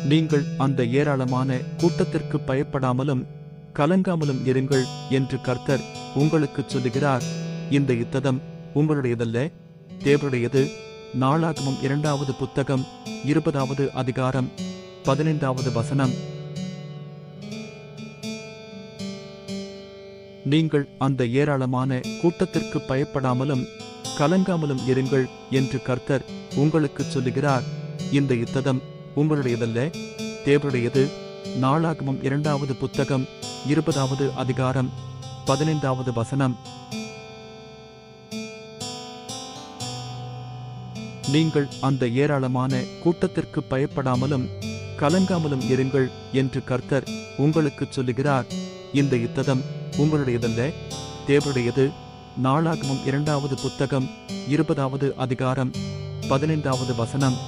நீங்கள் அந்த ஏராளமான கூட்டத்திற்கு பயப்படாமலும் கலங்காமலும் இருங்கள் என்று கர்த்தர் உங்களுக்குச் சொல்லுகிறார். இந்த யுத்தம் உங்களுடையதல்ல, தேவனுடையது. நாளாகமம் 2வது புத்தகம் 20வது அதிகாரம் 15வது வசனம். நீங்கள் அந்த ஏராளமான கூட்டத்திற்கு பயப்படாமலும் கலங்காமலும் இருங்கள் என்று கர்த்தர் உங்களுக்குச் சொல்லுகிறார். இந்த யுத்தம் உங்களுடையதல்ல, தேவனுடையது. நாளாகமம் 2வது புத்தகம் 20வது அதிகாரம் 15வது வசனம். நீங்கள் அந்த ஏராளமான கூட்டத்திற்கு பயப்படாமலும் கலங்காமலும் இருங்கள் என்று கர்த்தர் உங்களுக்குச் சொல்லுகிறார். இந்த யுத்தம் உங்களுடையதல்ல, தேவனுடையது. நாளாகமம் 2வது புத்தகம் 20வது அதிகாரம் 15வது வசனம்.